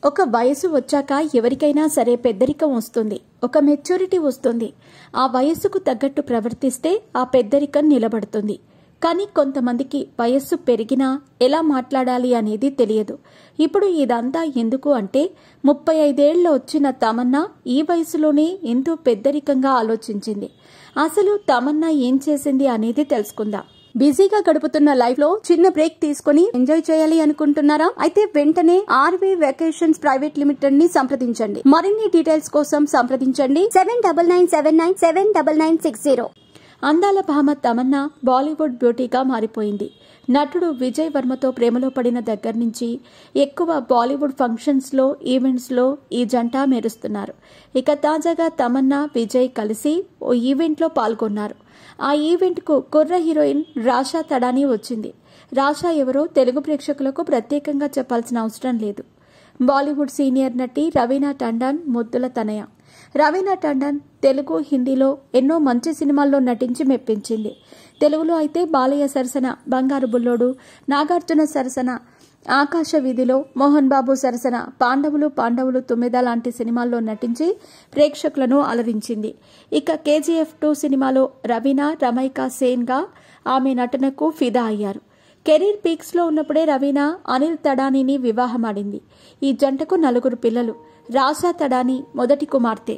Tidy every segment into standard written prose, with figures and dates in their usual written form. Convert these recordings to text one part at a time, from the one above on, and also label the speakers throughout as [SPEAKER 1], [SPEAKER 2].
[SPEAKER 1] ఒక వయసు వచ్చాక ఎవరికైనా సరే పెద్దరికం వస్తుంది, ఒక మెచ్యూరిటీ వస్తుంది. ఆ వయస్సుకు తగ్గట్టు ప్రవర్తిస్తే ఆ పెద్దరికం నిలబడుతుంది. కానీ కొంతమందికి వయస్సు పెరిగినా ఎలా మాట్లాడాలి అనేది తెలియదు. ఇప్పుడు ఇదంతా ఎందుకు అంటే 35 ఏళ్లు వచ్చిన తమన్నా ఈ వయసులోనే ఎంతో పెద్దరికంగా ఆలోచించింది. అసలు తమన్నా ఏం చేసింది అనేది తెలుసుకుందాం. బిజీగా గడుపుతున్న లైఫ్ లో చిన్న బ్రేక్ తీసుకుని ఎంజాయ్ చేయాలి అనుకుంటున్నారా? అయితే వెంటనే ఆర్వీ వెకేషన్స్ ప్రైవేట్ లిమిటెడ్ ని సంప్రదించండి. మరిన్ని డీటెయిల్స్ కోసం సంప్రదించండి 7997979960. అందాల భామ తమన్నా బాలీవుడ్ బ్యూటీగా మారిపోయింది. నటుడు విజయ్ వర్మతో ప్రేమలో పడిన దగ్గర నుంచి ఎక్కువ బాలీవుడ్ ఫంక్షన్స్ లో, ఈవెంట్స్ లో ఈ జంట మెరుస్తున్నారు. ఇక తాజాగా తమన్నా, విజయ్ కలిసి ఓ ఈవెంట్ లో పాల్గొన్నారు. ఆ ఈవెంట్ కు కుర్ర హీరోయిన్ రాషా తడానీ వచ్చింది. రాషా ఎవరో తెలుగు ప్రేక్షకులకు ప్రత్యేకంగా చెప్పాల్సిన అవసరం లేదు. బాలీవుడ్ సీనియర్ నటి రవీనా టండన్ ముద్దుల తనయ. రవీనా టండన్ తెలుగు, హిందీలో ఎన్నో మంచి సినిమాల్లో నటించి మెప్పించింది. తెలుగులో అయితే బాలయ్య సరసన బంగారు బుల్లోడు, నాగార్జున సరసన ఆకాశ వీధిలో, మోహన్ బాబు సరసన పాండవులు పాండవులు 9 లాంటి సినిమాల్లో నటించి ప్రేక్షకులను అలరించింది. ఇక KGF 2 సినిమాలో రవీనా రమైకా సేన్ గా ఆమె నటనకు ఫిదా అయ్యారు. కెరీర్ పీక్స్ లో ఉన్నప్పుడే రవీనా అనిల్ తడానీని వివాహమాడింది. ఈ జంటకు 4 పిల్లలు. రాషా తడానీ మొదటి కుమార్తె.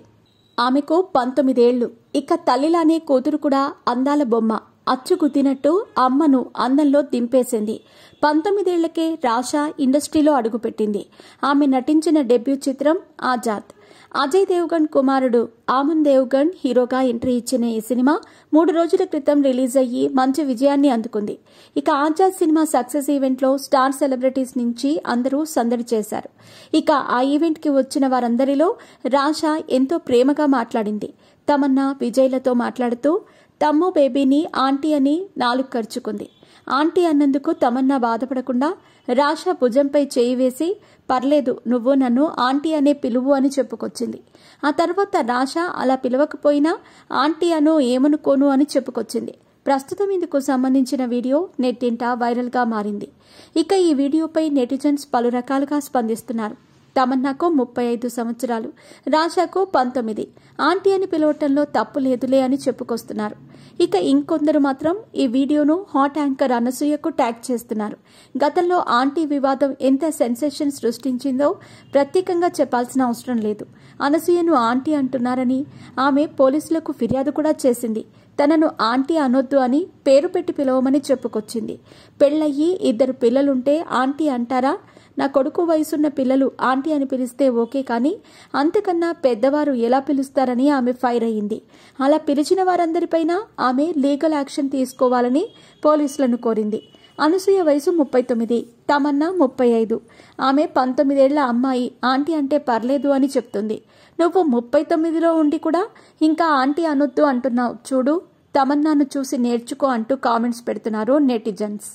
[SPEAKER 1] ఆమెకు 19 ఏళ్లు. ఇక తల్లిలానే కూతురు కూడా అందాల బొమ్మ. అచ్చు గుద్దినట్టు అమ్మను అందంలో దింపేసింది. 19 ఏళ్లకే రాషా ఇండస్ట్రీలో అడుగుపెట్టింది. ఆమె నటించిన డెబ్యూ చిత్రం ఆజాద్. అజయ్ దేవ్గణ్ కుమారుడు ఆమన్ దేవ్గణ్ హీరోగా ఎంట్రీ ఇచ్చిన ఈ సినిమా 3 రోజుల క్రితం రిలీజ్ అయ్యి మంచి విజయాన్ని అందుకుంది. ఇక ఆజాద్ సినిమా సక్సెస్ ఈవెంట్ లో స్టార్ సెలబ్రిటీస్ నుంచి అందరూ సందడి చేశారు. ఇక ఆ ఈవెంట్ కి వచ్చిన వారందరిలో రాషా ఎంతో ప్రేమగా మాట్లాడింది. తమన్నా, విజయ్లతో మాట్లాడుతూ తమ్ము బేబీని ఆంటీ అని నాలుగు ఖర్చుకుంది. ఆంటీ అన్నందుకు తమన్నా బాధపడకుండా రాషా భుజంపై చేయి వేసి, పర్లేదు నువ్వు నన్ను ఆంటీ అనే పిలువు అని చెప్పుకొచ్చింది. ఆ తర్వాత రాషా అలా పిలవకపోయినా ఆంటీ అను ఏమనుకోను అని చెప్పుకొచ్చింది. ప్రస్తుతం ఇందుకు సంబంధించిన వీడియో నెట్టింట వైరల్ గా మారింది. ఇక ఈ వీడియోపై నెటిజన్స్ పలు రకాలుగా స్పందిస్తున్నారు. తమన్నాకు 35 సంవత్సరాలు, రాషాకు 19. ఆంటీ అని పిలవటంలో తప్పు లేదులే అని చెప్పుకొస్తున్నారు. ఇక ఇంకొందరు మాత్రం ఈ వీడియోను హాట్ యాంకర్ అనసూయకు ట్యాగ్ చేస్తున్నారు. గతంలో ఆంటీ వివాదం ఎంత సెన్సేషన్ సృష్టించిందో ప్రత్యేకంగా చెప్పాల్సిన అవసరం లేదు. అనసూయను ఆంటీ అంటున్నారని ఆమె పోలీసులకు ఫిర్యాదు కూడా చేసింది. తనను ఆంటీ అనొద్దు అని పేరు పెట్టి పిలవమని చెప్పుకొచ్చింది. పెళ్లయ్యి 2 పిల్లలుంటే ఆంటీ అంటారా? నా కొడుకు వయసున్న పిల్లలు ఆంటీ అని పిలిస్తే ఓకే, కానీ అంతకన్నా పెద్దవారు ఎలా పిలుస్తారని ఆమె ఫైర్ అయ్యింది. అలా పిలిచిన వారందరిపైన ఆమె లీగల్ యాక్షన్ తీసుకోవాలని పోలీసులను కోరింది. అనసూయ వయసు 39, తమన్నా 35. ఆమె 19 ఏళ్ల అమ్మాయి. ఆంటీ అంటే పర్లేదు అని చెప్తుంది. నువ్వు 39లో ఉండి కూడా ఇంకా ఆంటీ అనొద్దు అంటున్నావు చూడు, తమన్నాను చూసి నేర్చుకో అంటూ కామెంట్స్ పెడుతున్నారు నెటిజన్స్.